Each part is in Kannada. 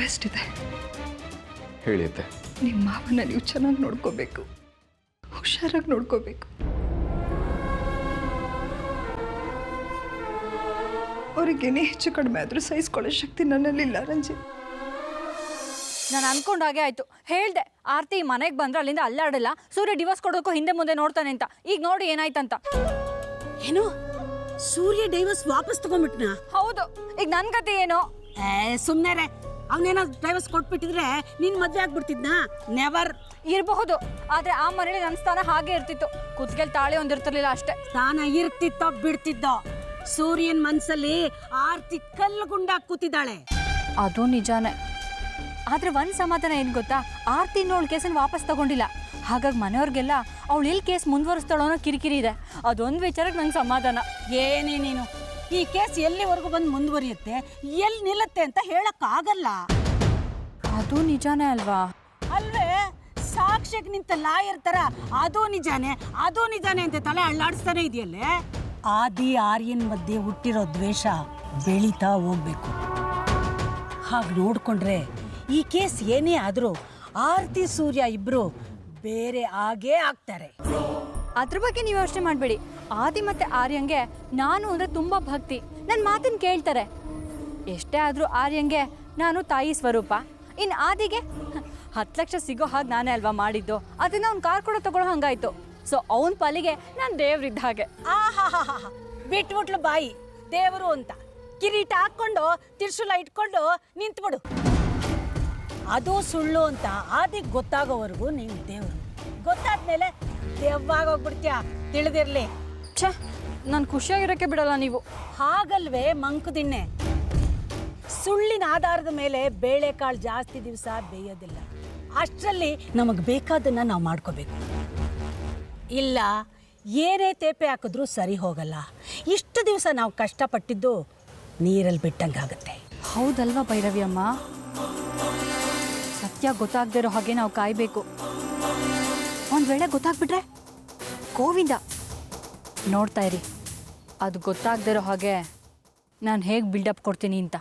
ರಿಕ್ವೆಸ್ಟ್ ಇದೆ. ಹೇಳಿ ಅತ್ತೆ. ನಿಮ್ಮ ಮಾವನ ನೀವು ಚೆನ್ನಾಗಿ ನೋಡ್ಕೋಬೇಕು, ಹುಷಾರಾಗಿ ನೋಡ್ಕೋಬೇಕು. ಅವ್ರಿಗೇನೇ ಹೆಚ್ಚು ಕಡಿಮೆ ಆದರೂ ಸಹಿಸ್ಕೊಳ್ಳೋ ಶಕ್ತಿ ನನ್ನಲ್ಲಿಲ್ಲ ರಂಜಿತ್. ನಾನು ಅನ್ಕೊಂಡಾಗೆ ಆಯ್ತು. ಹೇಳ್ದೆ ಆರ್ತಿ ಮನೆಗೆ ಬಂದ್ರೆ ಅಲ್ಲಿಂದ ಅಲ್ಲಾಡಲ್ಲ, ಸೂರ್ಯ ಡಿವೋರ್ಸ್ ಕೊಡೋಕ್ಕೂ ಹಿಂದೆ ಮುಂದೆ ನೋಡ್ತಾನೆ ಅಂತ. ಈಗ ನೋಡಿ ಏನಾಯ್ತಂತ. ಏನು ಸೂರ್ಯ ಡೈವರ್ಸ್ ವಾಪಸ್ ತಗೊಂಡ್ಬಿಟ್ನಾ? ಹೌದು. ಈಗ ನನ್ ಕತೆ ಏನು? ಸುಮ್ಮನೆ ಅವನೇನೋ ಡೈವರ್ಸ್ ಕೊಟ್ಬಿಟ್ಟಿದ್ರೆ ನಿನ್ ಮದ್ವೆ ಆಗ್ಬಿಡ್ತಿದ್ನಾ? ನೆವರ್. ಇರಬಹುದು, ಆದ್ರೆ ಆ ಮನೇಲಿ ನನ್ನ ಸ್ಥಾನ ಹಾಗೆ ಇರ್ತಿತ್ತು. ಕುತ್ತಿಗೆಲ್ ತಾಳಿ ಒಂದಿರ್ತಿರ್ಲಿಲ್ಲ ಅಷ್ಟೇ. ಸ್ಥಾನ ಇರ್ತಿತ್ತೋ ಬಿಡ್ತಿದ್ದೋ, ಸೂರ್ಯನ್ ಮನ್ಸಲ್ಲಿ ಆರ್ತಿ ಕಲ್ಲು ಗುಂಡಾಗಿ ಕೂತಿದ್ದಾಳೆ. ಅದು ನಿಜಾನೇ. ಆದ್ರೆ ಒಂದ್ ಸಮಾಧಾನ ಏನ್ ಗೊತ್ತಾ, ಆರ್ತಿ ಇನ್ನೂ ಕೇಸನ್ನು ವಾಪಸ್ ತಗೊಂಡಿಲ್ಲ. ಹಾಗಾಗಿ ಮನೆಯವ್ರಿಗೆಲ್ಲ ಅವಳು ಎಲ್ಲಿ ಕೇಸ್ ಮುಂದುವರಿಸ್ತಾಳೋ ಅನ್ನೋ ಕಿರಿಕಿರಿ ಇದೆ. ಅದೊಂದು ವಿಚಾರಕ್ಕೆ ನಂಗೆ ಸಮಾಧಾನ. ಏನೇ ನೀನು, ಈ ಕೇಸ್ ಎಲ್ಲಿವರೆಗೂ ಬಂದು ಮುಂದುವರಿಯುತ್ತೆ, ಎಲ್ಲಿ ನಿಲ್ಲುತ್ತೆ ಅಂತ ಹೇಳಕ್ ಆಗಲ್ಲ. ಅದು ನಿಜಾನೇ ಅಲ್ವಾ? ಅಲ್ವೇ, ಸಾಕ್ಷ್ಯಕ್ಕೆ ನಿಂತ ಲಾಯರ್ ತರ ಅದು ನಿಜಾನೇ ಅಂತ ತಲೆ ಅಳ್ಳಾಡಿಸ್ತಾನೆ ಇದೆಯಲ್ಲೇ. ಆದಿ ಆರ್ಯನ್ ಮಧ್ಯೆ ಹುಟ್ಟಿರೋ ದ್ವೇಷ ಬೆಳೀತಾ ಹೋಗ್ಬೇಕು. ಹಾಗೆ ನೋಡ್ಕೊಂಡ್ರೆ ಈ ಕೇಸ್ ಏನೇ ಆದ್ರೂ ಆರ್ತಿ ಸೂರ್ಯ ಇಬ್ರು ಬೇರೆ ಆಗೇ ಆಗ್ತಾರೆ. ಅದ್ರ ಬಗ್ಗೆ ನೀವು ಯೋಚನೆ ಮಾಡಬೇಡಿ. ಆದಿ ಮತ್ತೆ ಆರ್ಯಂಗೆ ನಾನು ಅಂದ್ರೆ ತುಂಬಾ ಭಕ್ತಿ. ನನ್ನ ಮಾತನ್ನ ಕೇಳ್ತಾರೆ. ಎಷ್ಟೇ ಆದ್ರೂ ಆರ್ಯಂಗೆ ನಾನು ತಾಯಿ ಸ್ವರೂಪ, ಇನ್ನು ಆದಿಗೆ 10 ಲಕ್ಷ ಸಿಗೋ ಹಾಗೆ ನಾನೇ ಅಲ್ವಾ ಮಾಡಿದ್ದು. ಅದನ್ನ ಅವ್ನು ಕಾರ್ ಕೊಡೋ ತಗೊಳ್ಳೋ ಹಂಗಾಯ್ತು. ಸೊ ಅವನ ಪಾಲಿಗೆ ನಾನು ದೇವ್ರಿದ್ದ ಹಾಗೆ. ಬಿಟ್ಬಿಟ್ಲು ಬಾಯಿ ದೇವರು ಅಂತ. ಕಿರೀಟ ಹಾಕೊಂಡು ತಿರ್ಸುಲ ಇಟ್ಕೊಂಡು ನಿಂತ್ಬಿಡು. ಅದು ಸುಳ್ಳು ಅಂತ ಆದಿಗೆ ಗೊತ್ತಾಗೋವರೆಗೂ ನೀವು ದೇವರು. ಗೊತ್ತಾದ್ಮೇಲೆ ದೆವ್ವಾಗ ಹೋಗ್ಬಿಡ್ತೀಯ, ತಿಳಿದಿರ್ಲಿ. ಛೇ, ನಾನು ಖುಷಿಯಾಗಿರೋಕ್ಕೆ ಬಿಡಲ್ಲ ನೀವು. ಹಾಗಲ್ವೇ ಮಂಕುದಿಣ್ಣೆ. ಸುಳ್ಳಿನ ಆಧಾರದ ಮೇಲೆ ಬೇಳೆಕಾಳು ಜಾಸ್ತಿ ದಿವಸ ಬೇಯೋದಿಲ್ಲ. ಅಷ್ಟರಲ್ಲಿ ನಮಗೆ ಬೇಕಾದನ್ನ ನಾವು ಮಾಡ್ಕೋಬೇಕು. ಇಲ್ಲ ಏನೇ ತೇಪೆ ಹಾಕಿದ್ರೂ ಸರಿ ಹೋಗಲ್ಲ. ಇಷ್ಟು ದಿವಸ ನಾವು ಕಷ್ಟಪಟ್ಟಿದ್ದು ನೀರಲ್ಲಿ ಬಿಟ್ಟಂಗಾಗತ್ತೆ. ಹೌದಲ್ವಾ ಭೈರವಿ ಅಮ್ಮ? ಸತ್ಯ ಗೊತ್ತಾಗದೇ ಇರೋ ಹಾಗೆ ನಾವು ಕಾಯಬೇಕು. ಒಂದು ವೇಳೆ ಗೊತ್ತಾಗ್ಬಿಟ್ರೆ ಗೋವಿಂದ. ನೋಡ್ತಾ ಇರಿ, ಅದು ಗೊತ್ತಾಗದೇ ಇರೋ ಹಾಗೆ ನಾನು ಹೇಗೆ ಬಿಲ್ಡಪ್ ಕೊಡ್ತೀನಿ ಅಂತ.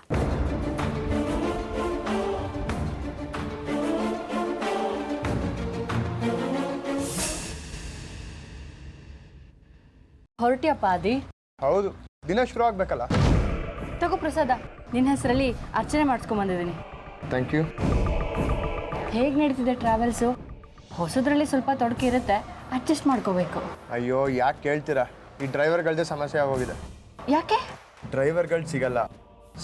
ಹೊರಟಿಯಪ್ಪ ಆದಿ? ಹೌದು, ದಿನ ಶುರು ಆಗ್ಬೇಕಲ್ಲ. ತಗೋ ಪ್ರಸಾದ, ನಿನ್ನ ಹೆಸರಲ್ಲಿ ಅರ್ಚನೆ ಮಾಡಿಸ್ಕೊಂಬಂದಿದ್ದೀನಿ. Thank you. ಹೇಗೆ ನಡೀತಿದೆ ಟ್ರಾವೆಲ್ಸು? ಹೊಸದ್ರಲ್ಲಿ ಸ್ವಲ್ಪ ತೊಡಕೆ ಇರುತ್ತೆ, ಅಡ್ಜಸ್ಟ್ ಮಾಡ್ಕೋಬೇಕು. ಅಯ್ಯೋ, ಯಾಕೆ ಕೇಳ್ತೀರಾ? ಈ ಡ್ರೈವರ್ಗಳದ್ದೇ ಸಮಸ್ಯೆ ಆಗೋಗಿದೆ. ಯಾಕೆ? ಡ್ರೈವರ್ಗಳು ಸಿಗಲ್ಲ,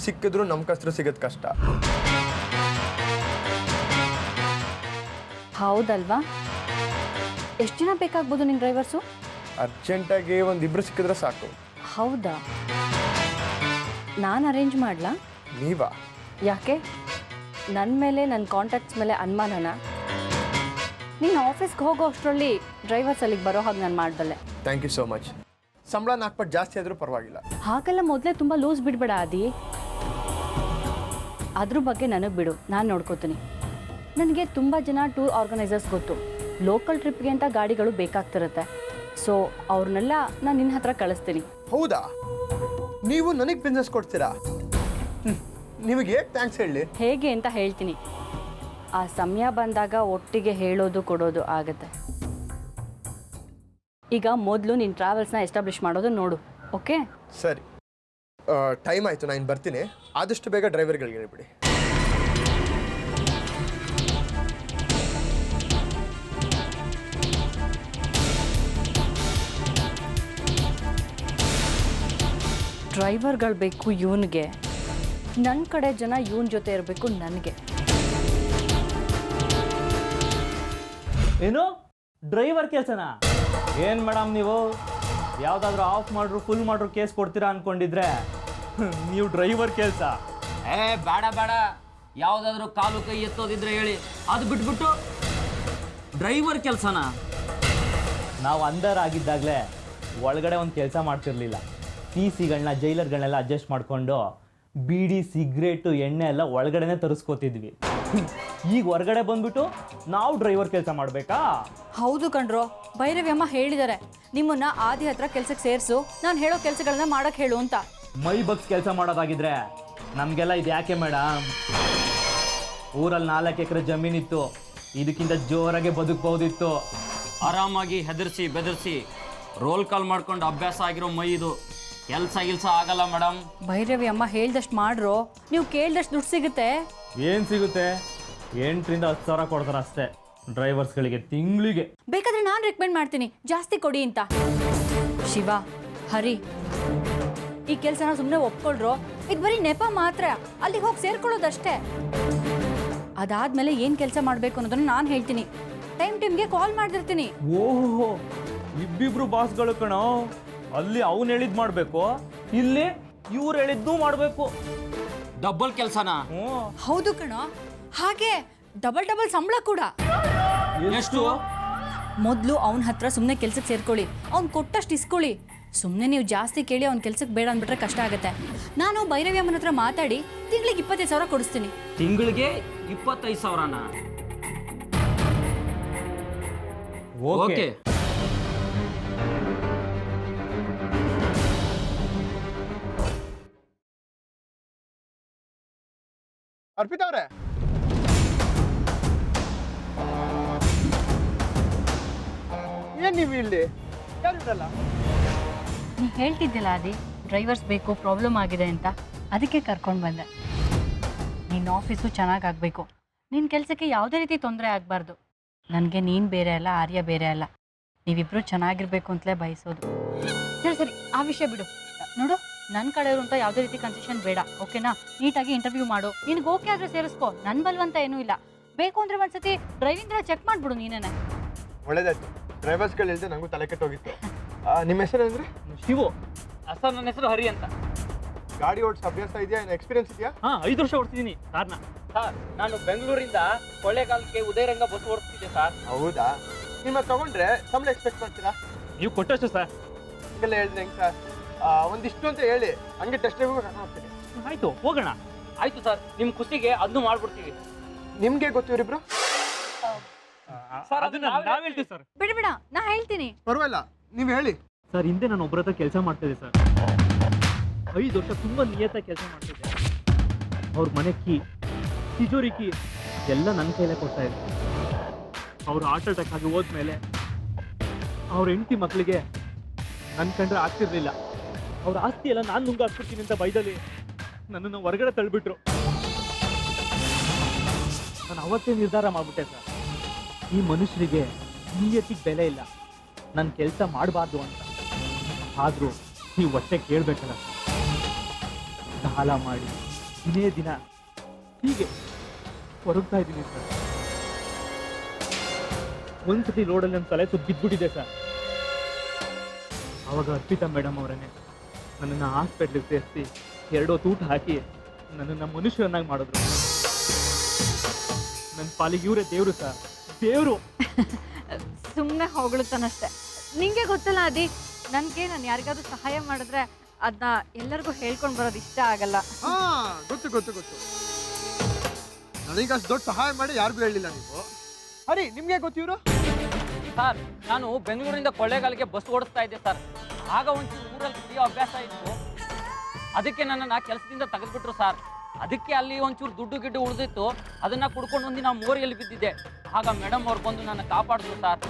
ಸಿಕ್ಕಿದ್ರು ನಮ್ಮ ಕಷ್ಟರು ಸಿಗೋದು ಕಷ್ಟ. ಹೌದಲ್ವಾ? ಎಷ್ಟು ಜನ ಬೇಕಾಗ್ಬೋದು ನಿನ್ನ ಡ್ರೈವರ್ಸು? ಅರ್ಜೆಂಟಾಗಿ ಒಂದಿಬ್ರು ಸಿಕ್ಕಿದ್ರೆ ಸಾಕು. ಹೌದಾ? ನಾನು ಅರೇಂಜ್ ಮಾಡಲಾ? ನೀವಾ? ಯಾಕೆ? ನನ್ನ ಮೇಲೆ, ನನ್ನ ಕಾಂಟ್ಯಾಕ್ಟ್ಸ್ ಮೇಲೆ ಅನುಮಾನನ? ನೀನು ಆಫೀಸ್ಗೆ ಹೋಗೋ ಅಷ್ಟರಲ್ಲಿ ಡ್ರೈವರ್ಸ್ ಅಲ್ಲಿಗೆ ಬರೋ ಹಾಗೆ ನಾನು ಮಾಡ್ದಲ್ಲೆ. Thank you so much. ಸಂಬಳ 4 ಪಟ್ಟು ಜಾಸ್ತಿ ಆದರೂ ಪರವಾಗಿಲ್ಲ. ಹಾಗೆಲ್ಲ ಮೊದಲೇ ತುಂಬ ಲೂಸ್ ಬಿಡಬೇಡ ಆದಿ. ಅದ್ರ ಬಗ್ಗೆ ನನಗೆ ಬಿಡು, ನಾನು ನೋಡ್ಕೋತೀನಿ. ನನಗೆ ತುಂಬ ಜನ ಟೂರ್ ಆರ್ಗನೈಸರ್ಸ್ ಗೊತ್ತು. ಲೋಕಲ್ ಟ್ರಿಪ್ಗೆ ಅಂತ ಗಾಡಿಗಳು ಬೇಕಾಗ್ತಿರುತ್ತೆ. ಸೊ ಅವ್ರನ್ನೆಲ್ಲ ನಾನು ನಿನ್ನ ಹತ್ರ ಕಳಿಸ್ತೀನಿ. ಹೌದಾ? ನೀವು ನನಗೆ ಬಿಸ್ನೆಸ್ ಕೊಡ್ತೀರಾ? ನಿಮಗೆ ಹೇಗೆ ಥ್ಯಾಂಕ್ಸ್ ಹೇಳಿ? ಹೇಗೆ ಅಂತ ಹೇಳ್ತೀನಿ. ಆ ಸಮಯ ಬಂದಾಗ ಒಟ್ಟಿಗೆ ಹೇಳೋದು ಕೊಡೋದು ಆಗುತ್ತೆ. ಈಗ ಮೊದಲು ನೀನು ಟ್ರಾವೆಲ್ಸ್ನ ಎಸ್ಟಾಬ್ಲಿಷ್ ಮಾಡೋದು ನೋಡು. ಓಕೆ? ಸರಿ, ಟೈಮ್ ಆಯಿತು, ನಾನು ಬರ್ತೀನಿ. ಆದಷ್ಟು ಬೇಗ ಡ್ರೈವರ್ಗಳಿಗೆ ಹೇಳ್ಬಿಡಿ. ಡ್ರೈವರ್ಗಳು ಬೇಕು ಇವನಿಗೆ, ನನ್ನ ಕಡೆ ಜನ ಇವನ ಜೊತೆ ಇರಬೇಕು ನನಗೆ. ಏನು ಡ್ರೈವರ್ ಕೆಲಸನಾ? ಏನು ಮೇಡಮ್ ನೀವು ಯಾವುದಾದ್ರೂ ಆಫ್ ಮಾಡ್ರು ಫುಲ್ ಮಾಡ್ರು ಕೇಸ್ ಕೊಡ್ತೀರಾ ಅಂದ್ಕೊಂಡಿದ್ರೆ ನೀವು ಡ್ರೈವರ್ ಕೆಲಸ? ಬೇಡ ಬೇಡ, ಯಾವುದಾದ್ರೂ ಕಾಲು ಕೈ ಎತ್ತೋದಿದ್ರೆ ಹೇಳಿ, ಅದು ಬಿಟ್ಬಿಟ್ಟು ಡ್ರೈವರ್ ಕೆಲಸನಾ? ನಾವು ಅಂದರ್ ಆಗಿದ್ದಾಗಲೇ ಒಳಗಡೆ ಒಂದು ಕೆಲಸ ಮಾಡ್ತಿರ್ಲಿಲ್ಲ. ಟಿಸಿಗಳನ್ನ ಜೈಲರ್ಗಳನ್ನೆಲ್ಲ ಅಡ್ಜಸ್ಟ್ ಮಾಡಿಕೊಂಡು ಬೀಡಿ ಸಿಗ್ರೇಟು ಎಣ್ಣೆ ಎಲ್ಲ ಒಳಗಡೆನೇ ತರಿಸ್ಕೋತಿದ್ವಿ. ಈಗ ಹೊರಗಡೆ ಬಂದ್ಬಿಟ್ಟು ನಾವು ಡ್ರೈವರ್ ಕೆಲಸ ಮಾಡಬೇಕಾ? ಹೌದು ಕಣ್ರೋ, ಭೈರವಿ ಅಮ್ಮ ಹೇಳಿದ್ದಾರೆ ನಿಮ್ಮನ್ನ ಆದಿ ಹತ್ರ ಕೆಲ್ಸಕ್ಕೆ ಸೇರಿಸು, ನಾನು ಹೇಳೋ ಕೆಲಸಗಳನ್ನ ಮಾಡಕ್ಕೆ ಹೇಳು ಅಂತ. ಮೈ ಬಗ್ಸ್ ಕೆಲಸ ಮಾಡೋದಾಗಿದ್ರೆ ನಮಗೆಲ್ಲ ಇದು ಯಾಕೆ ಮೇಡಮ್? ಊರಲ್ಲಿ 4 ಎಕರೆ ಜಮೀನಿತ್ತು, ಇದಕ್ಕಿಂತ ಜೋರಾಗೆ ಬದುಕಬಹುದಿತ್ತು. ಆರಾಮಾಗಿ ಹೆದರ್ಸಿ ಬೆದರ್ಸಿ ರೋಲ್ ಕಾಲ್ ಮಾಡ್ಕೊಂಡು ಅಭ್ಯಾಸ ಆಗಿರೋ ಮೈ ಇದು. ಕೆಲ್ಸ ಆಗಲ್ಲ ಮೇಡಮ್. ಭೈರವಿ ಅಮ್ಮ ಹೇಳ್ದಷ್ಟು ಮಾಡ್ರು, ನೀವು ಕೇಳ್ದಷ್ಟು ದುಡ್ಡು ಸಿಗುತ್ತೆ. ಏನು ಸಿಗುತ್ತೆ? 8 ರಿಂದ 10 ಸಾವಿರ ಕೊಡ್ತಾರೆ ಅಷ್ಟೇ ಡ್ರೈವರ್ಸ್ಗಳಿಗೆ ತಿಂಗಳಿಗೆ. ಬೇಕಾದ್ರೆ ನಾನು ರೆಕಮೆಂಡ್ ಮಾಡ್ತೀನಿ, ಜಾಸ್ತಿ ಕೊಡಿ ಅಂತ. ಶಿವ, ಹರಿ, ಈ ಕೆಲಸನ ಸುಮ್ಮನೆ ಒಪ್ಕೊಳ್ರು. ಇದು ಬರೀ ನೆಪ ಮಾತ್ರ, ಅಲ್ಲಿಗೆ ಹೋಗಿ ಸೇರ್ಕೊಳ್ಳೋದಷ್ಟೇ. ಅದಾದ್ಮೇಲೆ ಏನು ಕೆಲಸ ಮಾಡಬೇಕು ಅನ್ನೋದನ್ನ ನಾನು ಹೇಳ್ತೀನಿ. ಟೈಮ್ಗೆ ಕಾಲ್ ಮಾಡ್ತಿರ್ತೀನಿ. ಓಹೋ, ಇಬ್ಬಿಬ್ರು ಬಾಸ್ಗಳು ಕಣೋ. ಅಲ್ಲಿ ಅವ್ನು ಹೇಳಿದ್ ಮಾಡಬೇಕು, ಇಲ್ಲಿ ಇವ್ರು ಹೇಳಿದ್ದು ಮಾಡಬೇಕು. ಡಬ್ಬಲ್ ಕೆಲಸನಾ? ಹೌದು ಕಣೋ, ಹಾಗೆ ಡಬಲ್ ಸಂಬಳ ಕೂಡ. ಎಷ್ಟು? ಮೊದಲು ಅವನ ಹತ್ರ ಸುಮ್ಮನೆ ಕೆಲ್ಸಕ್ಕೆ ಸೇರ್ಕೊಳ್ಳಿ, ಅವ್ನು ಕೊಟ್ಟಷ್ಟು ಇಸ್ಕೊಳ್ಳಿ. ಸುಮ್ಮನೆ ನೀವು ಜಾಸ್ತಿ ಕೇಳಿ ಅವ್ನ ಕೆಲ್ಸಕ್ಕೆ ಬೇಡ ಅಂದ್ಬಿಟ್ರೆ ಕಷ್ಟ ಆಗುತ್ತೆ. ನಾನು ಭೈರವಿ ಅಮ್ಮನ ಹತ್ರ ಮಾತಾಡಿ ತಿಂಗಳಿಗೆ 25 ಸಾವಿರ ಕೊಡಿಸ್ತೀನಿ. ತಿಂಗಳಿಗೆ 25 ಸಾವಿರನಾ? ಓಕೆ. ಅರ್ಪಿತಾ ಅವ್ರೆ, ಏನ್ ನೀವು ಇಲ್ಲಿ? ಯಾರು ಇರಲ್ಲ? ನೀ ಹೇಳ್ತಿದ್ದಿಲ್ಲ ಅದಿ, ಡ್ರೈವರ್ಸ್ ಬೇಕು, ಪ್ರಾಬ್ಲಮ್ ಆಗಿದೆ ಅಂತ, ಅದಕ್ಕೆ ಕರ್ಕೊಂಡು ಬಂದೆ. ನಿನ್ನ ಆಫೀಸು ಚೆನ್ನಾಗಾಗಬೇಕು, ನಿನ್ನ ಕೆಲಸಕ್ಕೆ ಯಾವುದೇ ರೀತಿ ತೊಂದರೆ ಆಗಬಾರ್ದು. ನನಗೆ ನೀನು ಬೇರೆ ಅಲ್ಲ, ಆರ್ಯ ಬೇರೆ ಅಲ್ಲ, ನೀವಿಬ್ಬರು ಚೆನ್ನಾಗಿರ್ಬೇಕು ಅಂತಲೇ ಬಯಸೋದು. ಸರಿ, ಆ ವಿಷಯ ಬಿಡು. ನೋಡು, ನನ್ನ ಕಡೆಯವರು ಅಂತ ಯಾವುದೇ ರೀತಿ ಕನ್ಸೆಷನ್ ಬೇಡ, ಓಕೆನಾ? ನೀಟಾಗಿ ಇಂಟರ್ವ್ಯೂ ಮಾಡು, ನಿನಗೆ ಓಕೆ ಆದರೆ ಸೇರಿಸ್ಕೋ, ನನ್ನ ಬಲ್ವಂತ ಏನೂ ಇಲ್ಲ. ಬೇಕು ಅಂದರೆ ಒಂದ್ಸತಿ ಡ್ರೈವಿಂಗ್ ಚೆಕ್ ಮಾಡಿಬಿಡು ನೀನೇ. ಒಳ್ಳೇದಾಯ್ತು, ಡ್ರೈವರ್ಸ್ಗಳು ಇಲ್ಲದೆ ನನಗೂ ತಲೆ ಕೆಟ್ಟೋಗಿತ್ತು. ನಿಮ್ಮ ಹೆಸರು ಅಂದ್ರೆ? ಶಿವು. ಸರ್, ನನ್ನ ಹೆಸರು ಹರಿ ಅಂತ. ಗಾಡಿ ಓಡಿಸೋ ಅಭ್ಯಾಸ ಇದೆಯಾ? ಎಕ್ಸ್ಪೀರಿಯನ್ಸ್ ಇದೆಯಾ? 5 ವರ್ಷ ಓಡಿಸಿದ್ದೀನಿ ಕಾರ್ನ. ಸರ್, ನಾನು ಬೆಂಗಳೂರಿಂದ ಕೊಳ್ಳೇಗಾಲಕ್ಕೆ ಉದಯರಂಗ ಬಸ್ ಓಡಿಸ್ತಿದ್ದೆ ಸರ್. ಹೌದಾ? ನಿಮ್ಮ ತಗೊಂಡ್ರೆ ಸಂಬಳ ಎಕ್ಸ್ಪೆಕ್ಟ್ ಮಾಡ್ತೀರಾ? ನೀವು ಕೊಟ್ಟಷ್ಟು ಸರ್. ಹಿಂಗೆಲ್ಲ ಹೇಳಿದ್ರೆ ಹೆಂಗೆ ಸರ್? ಒಂದಿಷ್ಟು ಅಂತ ಹೇಳಿ ಹಂಗೆ ಟೆಸ್ಟ್ ಡ್ರೈವ್ಗೂ ಕರ್ಕೊಂಡು ಹೋಗ್ತೀನಿ. ಆಯ್ತು, ಹೋಗೋಣ. ಆಯ್ತು ಸರ್, ನಿಮ್ಮ ಖುಷಿಗೆ ಅದನ್ನು ಮಾಡ್ಬಿಡ್ತೀವಿ. ನಿಮ್ಗೆ ಗೊತ್ತಿವ್ರಿಬ್ರು? ಸರ್, ಅದನ್ನ ನಾವ್ ಹೇಳ್ತೀವಿ ಸರ್. ಬಿಡ, ನಾ ಹೇಳ್ತೀನಿ. ಪರವಾಗಿಲ್ಲ, ನೀವು ಹೇಳಿ. ಸರ್, ಹಿಂದೆ ನಾನು ಒಬ್ಬರ ಹತ್ರ ಕೆಲಸ ಮಾಡ್ತಿದ್ದೆ ಸರ್. 5 ವರ್ಷ ತುಂಬ ನಿಯತ್ತಾಗಿ ಕೆಲಸ ಮಾಡ್ತಿದ್ದೆ. ಅವ್ರ ಮನೆ ಕೀ, ತಿಜೋರಿ ಕೀ ಎಲ್ಲ ನನ್ನ ಕೈಲೇ ಕೊಡ್ತಾ ಇದ್ದೆ. ಅವ್ರು ಹಾರ್ಟ್ ಅಟ್ಯಾಕ್ ಆಗಿ ಹೋದ್ಮೇಲೆ ಅವ್ರ ಹೆಂಡತಿ ಮಕ್ಕಳಿಗೆ ನನ್ನ ಕಂಡ್ರೆ ಆಗ್ತಿರ್ಲಿಲ್ಲ. ಅವ್ರ ಆಸ್ತಿ ಎಲ್ಲ ನಾನು ನುಂಗಾಕ್ಬಿಡ್ತೀನಿ ಅಂತ ಬೈದಲ್ಲಿ ನನ್ನನ್ನು ಹೊರಗಡೆ ತಳ್ಳಿಬಿಟ್ರು. ನಾನು ಅವತ್ತೇ ನಿರ್ಧಾರ ಮಾಡ್ಬಿಟ್ಟೆ ಸರ್, ಈ ಮನುಷ್ಯರಿಗೆ ನಿಯತ್ತಿಗೆ ಬೆಲೆ ಇಲ್ಲ, ನನ್ನ ಕೆಲಸ ಮಾಡಬಾರ್ದು ಅಂತ. ಆದರೂ ನೀವು ಹೊಟ್ಟೆ ಕೇಳಬೇಕಲ್ಲ, ಸಾಲ ಮಾಡಿ ದಿನೇ ದಿನ ಹೀಗೆ ಹೊರಗ್ತಾ ಇದ್ದೀನಿ ಸರ್. ಒಂದ್ಸತಿ ರೋಡಲ್ಲಿ ನನ್ನ ತಲೆ ಸುತ್ತ ಬಿದ್ದುಬಿಟ್ಟಿದೆ ಸರ್. ಆವಾಗ ಅರ್ಪಿತಾ ಮೇಡಮ್ ಅವರನ್ನೇ ನನ್ನನ್ನು ಹಾಸ್ಪಿಟ್ಲಿಗೆ ಸೇರಿಸಿ 2 ಹೊತ್ತು ಊಟ ಹಾಕಿ ನನ್ನನ್ನು ಮನುಷ್ಯರನ್ನಾಗಿ ಮಾಡಿದ್ರು. ನನ್ನ ಪಾಲಿಗೆ ಇವರೇ ದೇವರು ಸರ್, ದೇವರು. ಸುಮ್ಮನೆ ಹೊಗಳುತ್ತಾನಷ್ಟೆ. ನಿಂಗೆ ಗೊತ್ತಲ್ಲ ಅದಿ, ನನಗೆ ನಾನು ಯಾರಿಗಾದ್ರೂ ಸಹಾಯ ಮಾಡಿದ್ರೆ ಅದನ್ನ ಎಲ್ಲರಿಗೂ ಹೇಳ್ಕೊಂಡು ಬರೋದು ಇಷ್ಟ ಆಗಲ್ಲ. ಹಾ, ಗೊತ್ತು. ನನಗೆ ಅಷ್ಟು ದೊಡ್ಡ ಸಹಾಯ ಮಾಡಿ ಯಾರಿಗೂ ಹೇಳಿಲ್ಲ ನೀವು. ಹರಿ, ನಿಮ್ಗೆ ಗೊತ್ತಿವ್ರು? ಸರ್, ನಾನು ಬೆಂಗಳೂರಿಂದ ಕೊಳ್ಳೇಗಾಲಕ್ಕೆ ಬಸ್ ಓಡಿಸ್ತಾ ಇದ್ದೆ ಸರ್. ಆಗ ಒಂಚೂರು ಊರಲ್ಲಿ ಕುಡಿಯೋ ಅಭ್ಯಾಸ ಇತ್ತು, ಅದಕ್ಕೆ ನನ್ನನ್ನು ಕೆಲಸದಿಂದ ತೆಗೆದ್ಬಿಟ್ರು ಸರ್. ಅದಕ್ಕೆ ಅಲ್ಲಿ ಒಂಚೂರು ದುಡ್ಡು ಗಿಡ್ಡು ಉಳಿದಿತ್ತು, ಅದನ್ನ ಕುಡ್ಕೊಂಡು ಒಂದಿನ ಮೋರಿಯಲ್ಲಿ ಬಿದ್ದಿದ್ದೆ. ಆಗ ಮೇಡಮ್ ಅವ್ರು ಬಂದು ನನ್ನ ಕಾಪಾಡಿದ್ರು ಸರ್.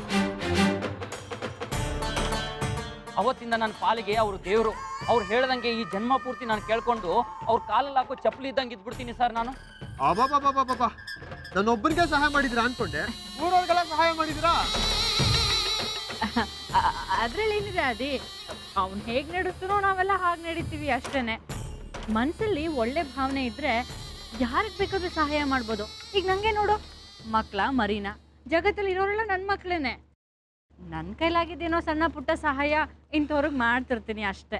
ಅವತ್ತಿಂದ ನನ್ನ ಪಾಲಿಗೆ ಅವರು ದೇವರು. ಅವ್ರು ಹೇಳ್ದಂಗೆ ಈ ಜನ್ಮ ಪೂರ್ತಿ ನಾನು ಕೇಳ್ಕೊಂಡು ಅವ್ರ ಕಾಲಲ್ಲಿ ಹಾಕೋ ಚಪ್ಪಲಿ ಇದ್ದಂಗೆ ಇದ್ಬಿಡ್ತೀನಿ ಸರ್ ನಾನು. ಅಬ್ಬಬ್ಬಬ್ಬಬ್ಬಬ್ಬ, ನನ್ನೊಬ್ಬರಿಗೆ ಸಹಾಯ ಮಾಡಿದ್ರಾ ಅನ್ಕೊಂಡೆ, ಊರವ್ರಿಗೆಲ್ಲ ಸಹಾಯ ಮಾಡಿದ್ರಾ? ಅದ್ರಲ್ಲಿ ಏನಿದೆ ಅದಿ, ಅವ್ನು ಹೇಗೆ ನಡೆಸ್ತಾನೋ ನಾವೆಲ್ಲ ಹಾಗೆ ನಡೀತೀವಿ ಅಷ್ಟೇನೆ. ಮನಸ್ಸಲ್ಲಿ ಒಳ್ಳೆ ಭಾವನೆ ಇದ್ರೆ ಯಾರಿಗೆ ಬೇಕಾದ್ರೂ ಸಹಾಯ ಮಾಡ್ಬೋದು. ಈಗ ನಂಗೆ ನೋಡು, ಮಕ್ಕಳ ಮರಿನ ಜಗತ್ತಲ್ಲಿ ಇರೋರೆಲ್ಲ ನನ್ನ ಮಕ್ಕಳೇನೆ. ನನ್ನ ಕೈಲಾಗಿದ್ದೇನೋ ಸಣ್ಣ ಪುಟ್ಟ ಸಹಾಯ ಇಂಥವ್ರಿಗೆ ಮಾಡ್ತಿರ್ತೀನಿ ಅಷ್ಟೇ.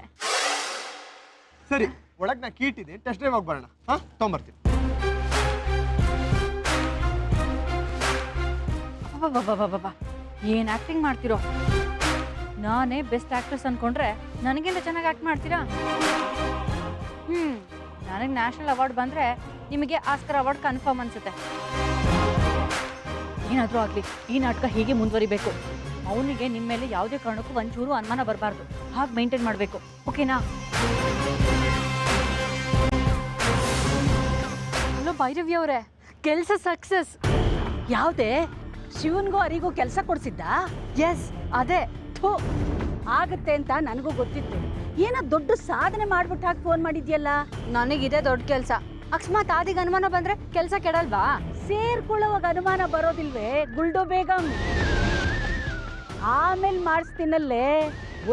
ಸರಿ, ಒಳಗೆ ನಾ ಕೀಟಿದೆ, ಟೆಸ್ಟ್ ಡ್ರೈವ್ ಹೋಗಿ ಬರೋಣ. ಹಾಂ, ತೊಗೊಂಬರ್ತೀನಿ. ಅಬ್ಬಬ್ಬಬ್ಬಬ್ಬ, ಏನು ಆ್ಯಕ್ಟಿಂಗ್ ಮಾಡ್ತಿರೋ? ನಾನೇ ಬೆಸ್ಟ್ ಆ್ಯಕ್ಟ್ರೆಸ್ ಅಂದ್ಕೊಂಡ್ರೆ ನನಗಿಂತ ಚೆನ್ನಾಗಿ ಆ್ಯಕ್ಟ್ ಮಾಡ್ತೀರಾ? ನನಗೆ ನ್ಯಾಷನಲ್ ಅವಾರ್ಡ್ ಬಂದರೆ ನಿಮಗೆ ಆಸ್ಕರ್ ಅವಾರ್ಡ್ ಕನ್ಫರ್ಮ್ ಅನಿಸುತ್ತೆ. ಏನಾದರೂ ಆಗಲಿ, ಈ ನಾಟಕ ಹೀಗೆ ಮುಂದುವರಿಬೇಕು. ಅವನಿಗೆ ನಿಮ್ಮ ಮೇಲೆ ಯಾವುದೇ ಕಾರಣಕ್ಕೂ ಒಂಚೂರು ಅನುಮಾನ ಬರಬಾರ್ದು. ಹಾಗೆ ಮೇಂಟೈನ್ ಮಾಡಬೇಕು, ಓಕೆನಾ? ಹಲೋ ಭೈರವಿ ಅವರೇ, ಕೆಲಸ ಸಕ್ಸಸ್. ಯಾವುದೇ ಶಿವನ್ಗೂ ಅರಿಗೂ ಕೆಲಸ ಕೊಡ್ಸಿದ್ದ? ಎಸ್, ಅದೇ. ಥು, ಆಗತ್ತೆ ಅಂತ ನನಗೂ ಗೊತ್ತಿತ್ತು. ಏನೋ ದೊಡ್ಡ ಸಾಧನೆ ಮಾಡ್ಬಿಟ್ಟು ಹಾಕಿ ಫೋನ್ ಮಾಡಿದ್ಯಲ್ಲ. ನನಗಿದೆ ದೊಡ್ಡ ಕೆಲಸ. ಅಕಸ್ಮಾತ್ ಆದಿಗೆ ಅನುಮಾನ ಬಂದ್ರೆ ಕೆಲಸ ಕೆಡಲ್ವಾ? ಸೇರ್ಕೊಳ್ಳುವಾಗ ಅನುಮಾನ ಬರೋದಿಲ್ವೇ ಗುಲ್ಡೋ ಬೇಗಂ? ಆಮೇಲೆ ಮಾಡಿಸ್ತೀನಲ್ಲೇ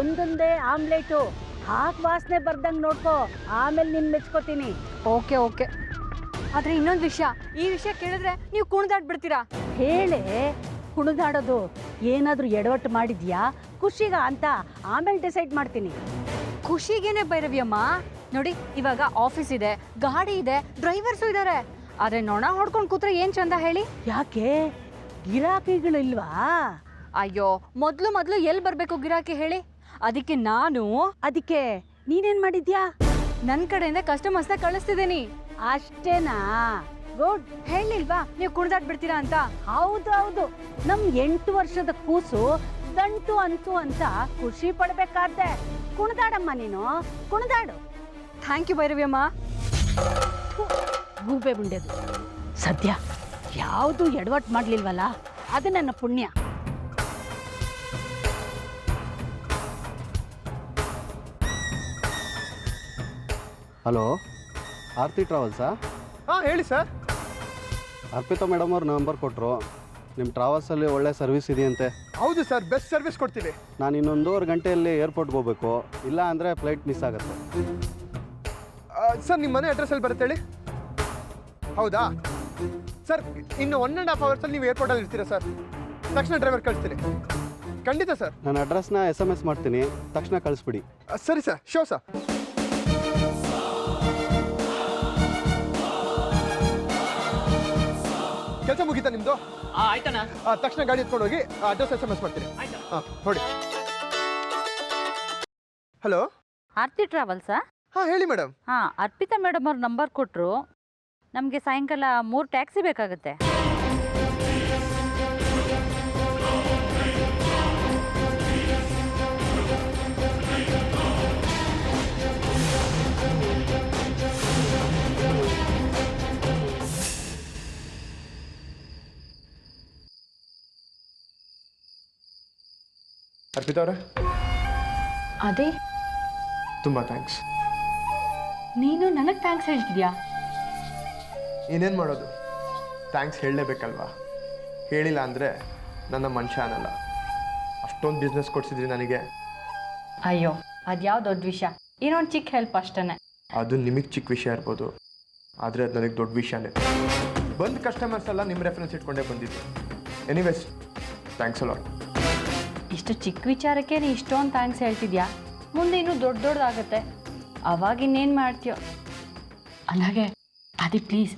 ಒಂದೊಂದೇ ಆಮ್ಲೆಟು. ಹಾಕ್ ವಾಸನೆ ಬರ್ದಂಗೆ ನೋಡ್ಕೋ, ಆಮೇಲೆ ನಿನ್ ಮೆಚ್ಕೋತೀನಿ. Okay okay. ಆದ್ರೆ ಇನ್ನೊಂದು ವಿಷಯ, ಈ ವಿಷಯ ಕೇಳಿದ್ರೆ ನೀವು ಕುಣಿದಾಡ್ಬಿಡ್ತೀರಾ. ಹೇಳೆ, ಕುಣಿದಾಡೋದು ಏನಾದರೂ ಎಡವಟ್ಟು ಮಾಡಿದ್ಯಾ ಖುಷಿಗ ಅಂತ ಆಮೇಲೆ ಡಿಸೈಡ್ ಮಾಡ್ತೀನಿ. ಖುಷಿಗೇನೆ ಭೈರವಿಯಮ್ಮ. ನೋಡಿ, ಇವಾಗ ಆಫೀಸ್ ಇದೆ, ಗಾಡಿ ಇದೆ, ಡ್ರೈವರ್ಸು ಇದ್ದಾರೆ. ಆದ್ರೆ ನೊಣ ಹೊಡ್ಕೊಂಡು ಕೂತ್ರೆ ಏನ್ ಚಂದ ಹೇಳಿ? ಯಾಕೆ ಗಿರಾಕಿಗಳಿಲ್ವಾ? ಅಯ್ಯೋ, ಮೊದ್ಲು ಎಲ್ಲಿ ಬರ್ಬೇಕು ಗಿರಾಕಿ ಹೇಳಿ? ಅದಕ್ಕೆ ನೀನೇನ್ ಮಾಡಿದ್ಯಾ? ನನ್ನ ಕಡೆಯಿಂದ ಕಸ್ಟಮರ್ಸ್ನ ಕಳಿಸ್ತಿದ್ದೀನಿ. ಅಷ್ಟೇನಾ? ಗುಡ್. ಹೇಳಿಲ್ವಾ ನೀವು ಕುಣಿದಾಡ್ಬಿಡ್ತೀರಾ ಅಂತ? ಹೌದು, ನಮ್ 8 ವರ್ಷದ ಕೂಸು ದಂಟು ಅಂತ ಖುಷಿ ಪಡ್ಬೇಕಾದ್ದೆ. ಕುಣಿದಾಡಮ್ಮ ನೀನು, ಕುಣಿದಾಡು. Thank you ಭೈರವಿಯಮ್ಮ. ಗೂಬೆ ಮುಂಡೆದು ಸದ್ಯ ಯಾವುದು ಎಡವಟ್ ಮಾಡ್ಲಿಲ್ವಲ್ಲ, ಅದು ನನ್ನ ಪುಣ್ಯ. ಹಲೋ, ಆರ್ತಿ ಟ್ರಾವೆಲ್ಸಾ? ಹಾಂ ಹೇಳಿ ಸರ್. ಅರ್ಪಿತಾ ಮೇಡಮ್ ಅವ್ರು ನಂಬರ್ ಕೊಟ್ಟರು. ನಿಮ್ಮ ಟ್ರಾವೆಲ್ಸಲ್ಲಿ ಒಳ್ಳೆ ಸರ್ವಿಸ್ ಇದೆಯಂತೆ. ಹೌದು ಸರ್, ಬೆಸ್ಟ್ ಸರ್ವಿಸ್ ಕೊಡ್ತೀವಿ. ನಾನು ಇನ್ನೊಂದೂವರೆ ಗಂಟೆಯಲ್ಲಿ ಏರ್ಪೋರ್ಟ್ಗೆ ಹೋಗಬೇಕು, ಇಲ್ಲ ಅಂದರೆ ಫ್ಲೈಟ್ ಮಿಸ್ ಆಗುತ್ತೆ. ಸರ್ ನಿಮ್ಮ ಮನೆ ಅಡ್ರೆಸ್ ಎಲ್ಲಿ ಬರುತ್ತೆ ಹೇಳಿ? ಹೌದಾ ಸರ್, ಇನ್ನು 1.5 ಅವರ್ಸಲ್ಲಿ ನೀವು ಏರ್ಪೋರ್ಟಲ್ಲಿ ಇರ್ತೀರಾ ಸರ್? ತಕ್ಷಣ ಡ್ರೈವರ್ ಕಳಿಸ್ತೀನಿ. ಖಂಡಿತ ಸರ್. ನನ್ನ ಅಡ್ರೆಸ್ನ SMS ಮಾಡ್ತೀನಿ, ತಕ್ಷಣ ಕಳಿಸ್ಬಿಡಿ. ಸರಿ ಸರ್, ಶೋ ಸರ್. ಕೆಲಸ ಮುಗೀತಾ ನಿಮ್ಮದು? ಆಯ್ತಣ್ಣ. ತಕ್ಷಣ ಗಾಡಿ ಎತ್ಕೊಂಡು ಹೋಗಿ ಅಡ್ರೆಸ್ SMS ಮಾಡ್ತೀನಿ. ಹಾಂ ನೋಡಿ. ಹಲೋ, ಆರ್ತಿ ಟ್ರಾವೆಲ್ಸಾ? ಹಾಂ ಹೇಳಿ ಮೇಡಮ್. ಹಾಂ, ಅರ್ಪಿತಾ ಮೇಡಮ್ ಅವ್ರ ನಂಬರ್ ಕೊಟ್ಟರು. ನಮಗೆ ಸಾಯಂಕಾಲ 3 ಟ್ಯಾಕ್ಸಿ ಬೇಕಾಗುತ್ತೆ. ಅರ್ಪಿತಾ ಅವರೇ, ಅದೇ ತುಂಬ ಥ್ಯಾಂಕ್ಸ್. ನೀನು ನನಗೆ ಥ್ಯಾಂಕ್ಸ್ ಹೇಳ್ತಿದ್ಯಾ? ಇನ್ನೇನು ಮಾಡೋದು, ಥ್ಯಾಂಕ್ಸ್ ಹೇಳಲೇಬೇಕಲ್ವಾ? ಹೇಳಿಲ್ಲ ಅಂದರೆ ನನ್ನ ಮನುಷ್ಯ ಅನ್ನಲ್ಲ. ಅಷ್ಟೊಂದು ಬಿಸ್ನೆಸ್ ಕೊಡ್ಸಿದ್ರಿ ನನಗೆ. ಅಯ್ಯೋ, ಅದ್ಯಾವ ದೊಡ್ಡ ವಿಷಯ, ಏನೋ ಒಂದು ಚಿಕ್ಕ ಹೆಲ್ಪ್ ಅಷ್ಟೇ. ಅದು ನಿಮಗೆ ಚಿಕ್ಕ ವಿಷಯ ಇರ್ಬೋದು, ಆದರೆ ಅದು ನನಗೆ ದೊಡ್ಡ ವಿಷಯನೇ. ಬಂದು ಕಸ್ಟಮರ್ಸ್ ಎಲ್ಲ ನಿಮ್ಮ ರೆಫರೆನ್ಸ್ ಇಟ್ಕೊಂಡೇ ಬಂದಿದ್ದು. Anyways, thanks a lot. ಇಷ್ಟು ಚಿಕ್ಕ ವಿಚಾರಕ್ಕೆ ನೀ ಇಷ್ಟೊಂದು ಥ್ಯಾಂಕ್ಸ್ ಹೇಳ್ತಿದ್ಯಾ? ಮುಂದೆ ಇನ್ನೂ ದೊಡ್ಡದಾಗತ್ತೆ, ಅವಾಗ ಇನ್ನೇನು ಮಾಡ್ತೀಯೋ. ಅಲ್ಲಾಗೆ ಅದೇ ಪ್ಲೀಸ್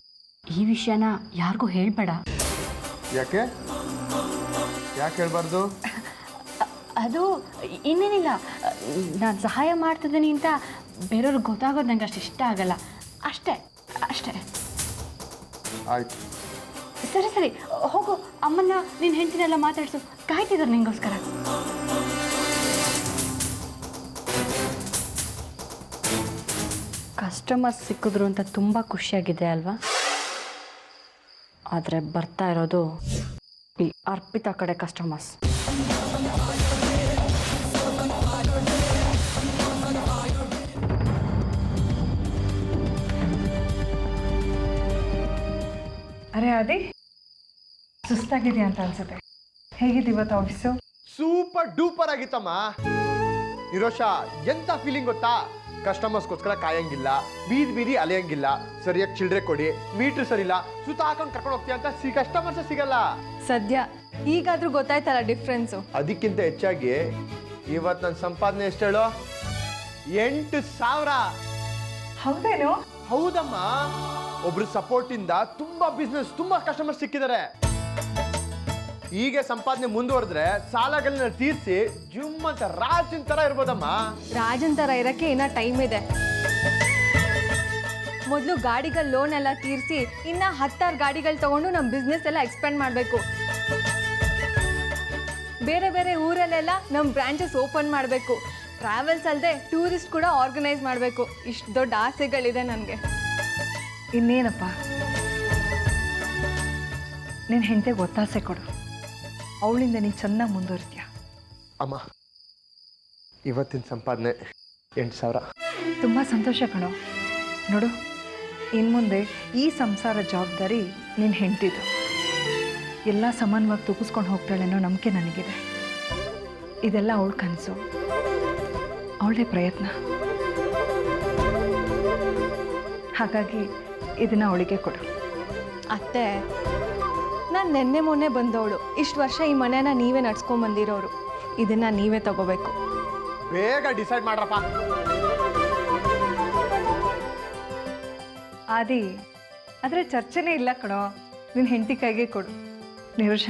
ಈ ವಿಷಯನ ಯಾರಿಗೂ ಹೇಳಬೇಡ. ಯಾಕೆ ಹೇಳ್ಬಾರ್ದು? ಅದು ಇನ್ನೇನಿಲ್ಲ, ನಾನು ಸಹಾಯ ಮಾಡ್ತಿದ್ದೀನಿ ಅಂತ ಬೇರೆಯವ್ರಿಗೆ ಗೊತ್ತಾಗೋದು ನಂಗೆ ಅಷ್ಟು ಇಷ್ಟ ಆಗಲ್ಲ. ಅಷ್ಟೇ. ಆಯ್ತು. ಸರಿ, ಹೋಗು. ಅಮ್ಮನ್ನ ನಿನ್ನ ಹೆಂಡತಿನೆಲ್ಲ ಮಾತಾಡ್ಸು, ಕಾಯ್ತಿದ್ದಾರೆ ನಿಂಗೋಸ್ಕರ. ಕಸ್ಟಮರ್ಸ್ ಸಿಕ್ಕಿದ್ರು ಅಂತ ತುಂಬ ಖುಷಿಯಾಗಿದೆ ಅಲ್ವಾ? ಆದರೆ ಬರ್ತಾ ಇರೋದು ಈ ಅರ್ಪಿತಾ ಕಡೆ ಕಸ್ಟಮರ್ಸ್. ಅರೆ ಅದೇ ಸುಸ್ತಾಗಿದೆಯಾ ಅಂತ ಅನ್ಸುತ್ತೆ. ಹೇಗಿದೆ ಇವತ್ತು ಆಫೀಸು? ಸೂಪರ್ ಡೂಪರ್ ಆಗಿತ್ತಮ್ಮ. ನಿರೋಷ, ಎಂಥ ಫೀಲಿಂಗ್ ಗೊತ್ತಾ? ಕಸ್ಟಮರ್ಸ್ಗೋಸ್ಕರ ಕಾಯಂಗಿಲ್ಲ, ಬೀದಿ ಅಲೆಯಂಗಿಲ್ಲ, ಸರಿಯಾಗಿ ಚಿಲ್ಡ್ರೆ ಕೊಡಿ, ಮೀಟ್ರ್ ಸರಿಲ್ಲ, ಸುತ್ತ ಹಾಕೊಂಡು ಕರ್ಕೊಂಡು ಹೋಗ್ತೀಯ ಅಂತ ಕಸ್ಟಮರ್ಸೇ ಸಿಗಲ್ಲ. ಸದ್ಯ ಈಗಾದ್ರೂ ಗೊತ್ತಾಯ್ತಲ್ಲ ಡಿಫ್ರೆನ್ಸು. ಅದಕ್ಕಿಂತ ಹೆಚ್ಚಾಗಿ ಇವತ್ತು ನನ್ನ ಸಂಪಾದನೆ ಎಷ್ಟು ಹೇಳು? 8,000. ಹೌದೇನು? ಹೌದಮ್ಮ. ಒಬ್ರು ಸಪೋರ್ಟ್ ಇಂದ ತುಂಬಾ ಬಿಸ್ನೆಸ್, ತುಂಬಾ ಕಸ್ಟಮರ್ ಸಿಕ್ಕಿದ್ದಾರೆ. ಹೀಗೆ ಸಂಪಾದನೆ ಮುಂದುವರೆದ್ರೆ ಸಾಲಗಳನ್ನ ತೀರಿಸಿ ಜುಮ್ ಅಂತ ರಾಜನ್ ತರ ಇರ್ಬೋದಮ್ಮ. ರಾಜನ್ ಥರ ಇರೋಕ್ಕೆ ಇನ್ನೂ ಟೈಮ್ ಇದೆ. ಮೊದಲು ಗಾಡಿಗಳ ಲೋನ್ ಎಲ್ಲ ತೀರಿಸಿ ಇನ್ನು 10 ಗಾಡಿಗಳು ತಗೊಂಡು ನಮ್ಮ ಬಿಸ್ನೆಸ್ ಎಲ್ಲ ಎಕ್ಸ್ಪೆಂಡ್ ಮಾಡಬೇಕು. ಬೇರೆ ಊರಲ್ಲೆಲ್ಲ ನಮ್ಮ ಬ್ರಾಂಚಸ್ ಓಪನ್ ಮಾಡಬೇಕು. ಟ್ರಾವೆಲ್ಸ್ ಅಲ್ಲದೆ ಟೂರಿಸ್ಟ್ ಕೂಡ ಆರ್ಗನೈಸ್ ಮಾಡಬೇಕು. ಇಷ್ಟು ದೊಡ್ಡ ಆಸೆಗಳಿದೆ ನನಗೆ. ಇನ್ನೇನಪ್ಪ? ನಿನ್ನ ಹೆಂಡತಿಗೆ ಒತ್ತಾಸೆ ಕೊಡು. ಅವಳಿಂದ ನೀನು ಚೆನ್ನಾಗಿ ಮುಂದುವರಿತೀಯ. ಅಮ್ಮ, ಇವತ್ತಿನ ಸಂಪಾದನೆ 8,000. ತುಂಬ ಸಂತೋಷ ಕಣೋ. ನೋಡು, ಇನ್ನು ಮುಂದೆ ಈ ಸಂಸಾರ ಜವಾಬ್ದಾರಿ ನಿನ್ನ ಹೆಂಡ್ತಿದು. ಎಲ್ಲ ಸಮಾನವಾಗಿ ತೂಗಿಸ್ಕೊಂಡು ಹೋಗ್ತಾಳೆ ಅನ್ನೋ ನಂಬಿಕೆ ನನಗಿದೆ. ಇದೆಲ್ಲ ಅವಳ ಕನಸು, ಅವಳದೇ ಪ್ರಯತ್ನ. ಹಾಗಾಗಿ ಇದನ್ನು ಅವಳಿಗೆ ಕೊಡು. ಅತ್ತೆ, ನಾನು ನೆನ್ನೆ ಮೊನ್ನೆ ಬಂದವಳು. ಇಷ್ಟು ವರ್ಷ ಈ ಮನೆನ ನೀವೇ ನಡ್ಸ್ಕೊಂಬಂದಿರೋರು. ಇದನ್ನು ನೀವೇ ತಗೋಬೇಕು. ಬೇಗ ಡಿಸೈಡ್ ಮಾಡ್ರಪ್ಪ. ಆದಿ, ಆದರೆ ಚರ್ಚೆನೇ ಇಲ್ಲ ಕಣೋ. ನಿನ್ನ ಹೆಂಡತಿ ಕೈಗೆ ಕೊಡು. ನಿರುಷ,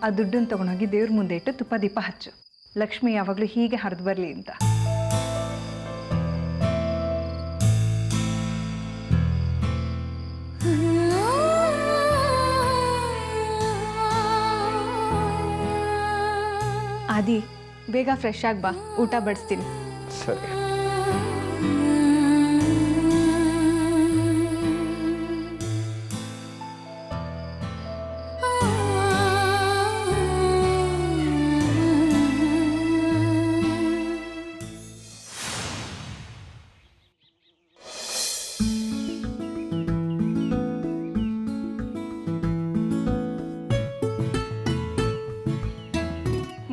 ಆ ದುಡ್ಡನ್ನು ತೊಗೊಂಡೋಗಿ ದೇವ್ರ ಮುಂದೆ ಇಟ್ಟು ತುಪ್ಪ ದೀಪ ಹಚ್ಚು. ಲಕ್ಷ್ಮಿ ಯಾವಾಗಲೂ ಹೀಗೆ ಹರಿದು ಬರಲಿ ಅಂತ. ಆದಿ, ಬೇಗ ಫ್ರೆಶ್ ಆಗಿ ಬಾ, ಊಟ ಬಡಿಸ್ತೀನಿ. ಸರಿ.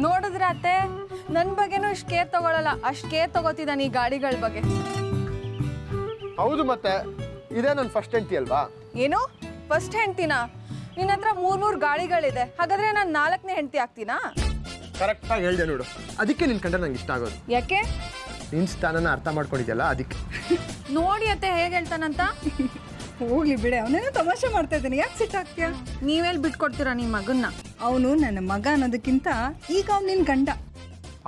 ನೋಡಿದ್ರೆ ಅತ್ತೆ, ನನ್ನ ಬಗ್ಗೆನೂ ಇಷ್ಟು ಕೇರ್ ತಗೊಳ್ಳಲ್ಲ. ಅಷ್ಟು ಕೇರ್ ತಗೋತಿದ್ದಾನೆ ಈ ಗಾಡಿಗಳ ಬಗ್ಗೆ. ಹೌದು, ಮತ್ತೆ ಇದೇ ನನ್ನ ಫಸ್ಟ್ ಹೆಂಡತಿ ಅಲ್ವಾ? ಏನು ಫಸ್ಟ್ ಹೆಂಡ್ತಿನಾ? ನಿನ್ನ ಹತ್ರ 3 ಗಾಡಿಗಳಿದೆ. ಹಾಗಾದ್ರೆ ನಾನು 4ನೇ ಹೆಂಡ್ತಿ ಆಗ್ತೀನಾ? ಕರೆಕ್ಟಾಗಿ ಹೇಳ್ದೆ ನೋಡು. ಅದಕ್ಕೆ ನಿನ್ನ ಕಂಡ್ರೆ ನಂಗೆ ಇಷ್ಟ ಆಗೋದು. ಯಾಕೆ? ನಿನ್ನ ಸ್ಥಾನನ ಅರ್ಥ ಮಾಡ್ಕೊಂಡಿದ್ಯಲ್ಲ, ಅದಕ್ಕೆ. ನೋಡಿ ಅತ್ತೆ ಹೇಗೆ ಹೇಳ್ತಾನಂತ. ಹೋಗ್ಲಿ ಬಿಡೆ, ಅವನೇನೋ ತಮಾಷೆ ಮಾಡ್ತಾ ಇದ್ದಾನೆ. ಯಾಕೆ ಸಿಟ್ಟಾಗ್ತೀಯ? ನೀವೆಲ್ಲಿ ಬಿಟ್ಕೊಡ್ತೀರಾ ನಿಮ್ಮ ಮಗನ್ನ? ಅವನು ನನ್ನ ಮಗ ಅನ್ನೋದಕ್ಕಿಂತ ಈಗ ಅವ್ನು ನಿನ್ನ ಗಂಡ.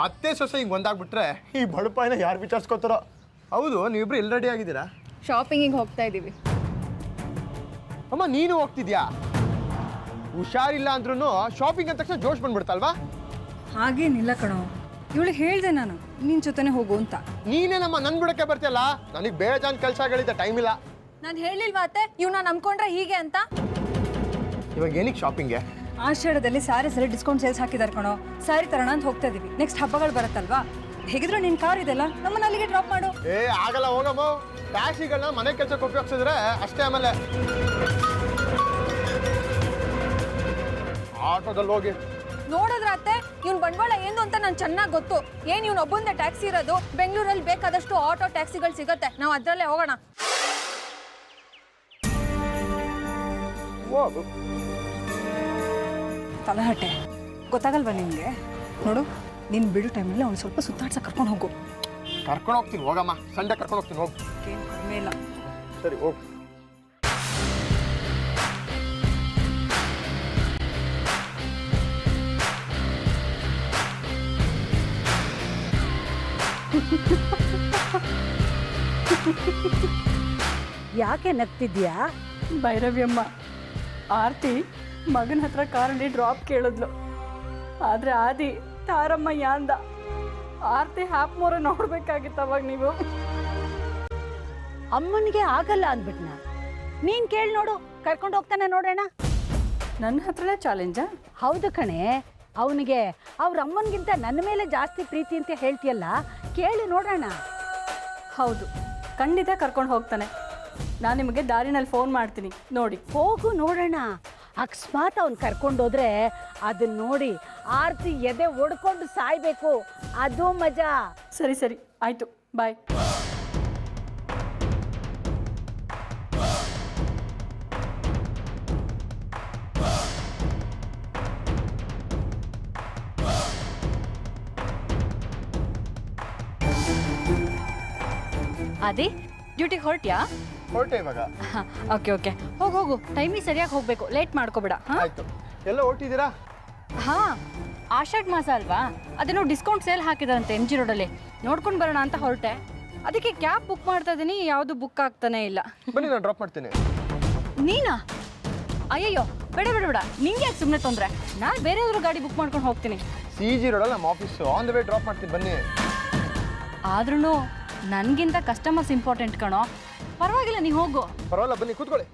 ಅತ್ತೆ ಸೊಸೆ ಹಿಂಗೆ ಒಂದಾಗ್ಬಿಟ್ರೆ ಈ ಬಡಪಾಯಿನ ಯಾರು ವಿಚಾರಿಸ್ಕೊತಾರೋ. ಹೌದು, ನೀವಿಬ್ರು ಎಲ್ಲಿ ರೆಡಿ ಆಗಿದ್ದೀರಾ? ಶಾಪಿಂಗಿಗೆ ಹೋಗ್ತಾ ಇದ್ದೀವಿ. ಅಮ್ಮ, ನೀನು ಹೋಗ್ತಿದ್ಯಾ? ಹುಷಾರಿಲ್ಲ ಅಂದ್ರೂ ಶಾಪಿಂಗ್ ಅಂದ ತಕ್ಷಣ ಜೋಶ್ ಬಂದ್ಬಿಡ್ತಲ್ವಾ? ಹಾಗೇನಿಲ್ಲ ಕಣೋ, ಇವಳು ಹೇಳ್ದೆ ನಾನು ನಿನ್ನ ಜೊತೆನೆ ಹೋಗು ಅಂತ. ನೀನೇನಮ್ಮ ನನ್ನ ಬಿಡಕ್ಕೆ ಬರ್ತೀಯಲ್ಲ? ನನಗೆ ಬೇಜಾನ್ ಕೆಲಸಗಳಿದೆ, ಟೈಮ್ ಇಲ್ಲ. ನಾನು ಹೇಳಿಲ್ವಾ ಅತ್ತೆ, ಇವ್ನ ನಂಬ್ಕೊಂಡ್ರೆ ಹೀಗೆ ಅಂತ? ಇವಾಗ ಏನಕ್ಕೆ ಶಾಪಿಂಗ್ಗೆ? ಆಷಾಢದಲ್ಲಿ ಸ್ಯಾರೀಸ್ ಎಲ್ಲ ಡಿಸ್ಕೌಂಟ್ ಸೇಲ್ಸ್ ಹಾಕಿದ್ದಾರೆ ಕಣೋ. ಸ್ಯಾರಿ ತರೋಣ ಅಂತ ಹೋಗ್ತಾ ಇದೀವಿ. ನೆಕ್ಸ್ಟ್ ಹಬ್ಬಗಳು ಬರುತ್ತಲ್ವಾ? ಹೇಗಿದ್ರು ನಿನ್ನ ಕಾರ್ ಇದೆಲ್ಲ, ನಮ್ಮನ್ನ ಅಲ್ಲಿಗೆ ಡ್ರಾಪ್ ಮಾಡು. ಆಗಲ್ಲ, ಹೋಗಮ್ಮ. ಟ್ಯಾಕ್ಸಿಗಳನ್ನ ಮನೆ ಕೆಲಸಕ್ಕೆ ಉಪಯೋಗಿಸಿದ್ರೆ ಅಷ್ಟೇ. ಆಮೇಲೆ ಆಟೋದಲ್ಲಿ ಹೋಗಿ. ನೋಡಿದ್ರ ಅತ್ತೆ, ಇವ್ನ ಬಂಡವಾಳ ಏನು ಅಂತ ನಾನು ಚೆನ್ನಾಗಿ ಗೊತ್ತು. ಏನು ಇವ್ನ ಒಬ್ಬಂದೇ ಟ್ಯಾಕ್ಸಿ ಇರೋದು? ಬೆಂಗಳೂರಲ್ಲಿ ಬೇಕಾದಷ್ಟು ಆಟೋ ಟ್ಯಾಕ್ಸಿಗಳು ಸಿಗುತ್ತೆ. ನಾವು ಅದರಲ್ಲೇ ಹೋಗೋಣ. ಹೋಗು. ತಲಹಟ್ಟೆ ಗೊತ್ತಾಗಲ್ವಾ ನಿನಗೆ? ನೋಡು, ನೀನು ಬಿಡು ಟೈಮಲ್ಲಿ ಅವ್ನು ಸ್ವಲ್ಪ ಸುತ್ತಾಡ್ಸಕ್ಕೆ ಕರ್ಕೊಂಡು ಹೋಗು. ಕರ್ಕೊಂಡು ಹೋಗ್ತೀನಿ, ಹೋಗಮ್ಮ. ಸಂಡೆ ಕರ್ಕೊಂಡು ಹೋಗ್ತೀನಿ, ಹೋಗು. ಏನು ಕಡಿಮೆ ಇಲ್ಲ. ಸರಿ, ಹೋಗು. ಯಾಕೆ ನಗ್ತಿದ್ಯಾ? ಭೈರವ್ಯಮ್ಮ, ಆರ್ತಿ ಮಗನ ಹತ್ರ ಕಾರಲ್ಲಿ ಡ್ರಾಪ್ ಕೇಳಿದ್ಲು. ಆದರೆ ಆದಿ ತಾರಮ್ಮಯ್ಯ ಅಂದ. ಆರ್ತಿ ಹ್ಯಾಪ್ ಮೋರ ನೋಡ್ಬೇಕಾಗಿತ್ತು ಅವಾಗ ನೀವು. ಅಮ್ಮನಿಗೆ ಆಗಲ್ಲ ಅಂದ್ಬಿಟ್ನ. ನೀನ್ ಕೇಳಿ ನೋಡು, ಕರ್ಕೊಂಡು ಹೋಗ್ತಾನೆ ನೋಡೋಣ. ನನ್ನ ಹತ್ರನೇ ಚಾಲೆಂಜಾ? ಹೌದು ಕಣೆ, ಅವನಿಗೆ ಅವ್ರ ಅಮ್ಮನಿಗಿಂತ ನನ್ನ ಮೇಲೆ ಜಾಸ್ತಿ ಪ್ರೀತಿ ಅಂತ ಹೇಳ್ತೀಯಲ್ಲ, ಕೇಳಿ ನೋಡೋಣ. ಹೌದು, ಖಂಡಿತ ಕರ್ಕೊಂಡು ಹೋಗ್ತಾನೆ. ನಾನು ನಿಮಗೆ ದಾರಿನಲ್ಲಿ ಫೋನ್ ಮಾಡ್ತೀನಿ, ನೋಡಿ. ಹೋಗು ನೋಡೋಣ. ಅಕಸ್ಮಾತ್ ಅವ್ನು ಕರ್ಕೊಂಡೋದ್ರೆ ಅದನ್ನ ನೋಡಿ ಆರ್ತಿ ಎದೆ ಒಡ್ಕೊಂಡು ಸಾಯ್ಬೇಕು. ಅದು ಮಜಾ. ಸರಿ ಸರಿ, ಆಯ್ತು, ಬಾಯ್. ಅದೇ ಡ್ಯೂಟಿಗೆ ಹೊರಟ್ಯಾ? ಹೊರಟೆ ಇವಾಗ. ಓಕೆ ಓಕೆ, ಹೋಗು, ಟೈಮಿಗೆ ಸರಿಯಾಗಿ ಹೋಗಬೇಕು, ಲೇಟ್ ಮಾಡ್ಕೋಬೇಡ. ಆಯ್ತು. ಎಲ್ಲ ಹೊರಟಿದ್ದೀರಾ? ಹಾಂ, ಆಷಾಢ ಮಾಸ ಅಲ್ವಾ, ಅದೇನೋ ಡಿಸ್ಕೌಂಟ್ ಸೇಲ್ ಹಾಕಿದಾರಂತೆ MG ರೋಡಲ್ಲಿ. ನೋಡ್ಕೊಂಡು ಬರೋಣ ಅಂತ ಹೊರಟೆ. ಅದಕ್ಕೆ ಕ್ಯಾಬ್ ಬುಕ್ ಮಾಡ್ತಾ ಇದ್ದೀನಿ, ಯಾವುದು ಬುಕ್ ಆಗ್ತಾನೆ ಇಲ್ಲ. ಬನ್ನಿ, ನಾನು ಡ್ರಾಪ್ ಮಾಡ್ತೀನಿ. ನೀನಾ? ಅಯ್ಯಯ್ಯೋ, ಬೇಡ ಬೇಡ ಬೇಡ, ನಿಂಗೆ ಯಾಕೆ ಸುಮ್ಮನೆ ತೊಂದರೆ? ನಾನು ಬೇರೆ ಯಾವ್ದಾದ್ರು ಗಾಡಿ ಬುಕ್ ಮಾಡ್ಕೊಂಡು ಹೋಗ್ತೀನಿ. CG ರೋಡಲ್ಲಿ ನಮ್ಮ office, on the way drop ಮಾಡ್ತೀನಿ, ಬನ್ನಿ. ಆದ್ರೂ ನನಗಿಂತ ಕಸ್ಟಮರ್ಸ್ ಇಂಪಾರ್ಟೆಂಟ್ ಕಣೋ. ಪರವಾಗಿಲ್ಲ, ನೀವು ಹೋಗು. ಪರವಾಗಿಲ್ಲ, ಬನ್ನಿ, ಕೂತ್ಕೊಳ್ಳಿ.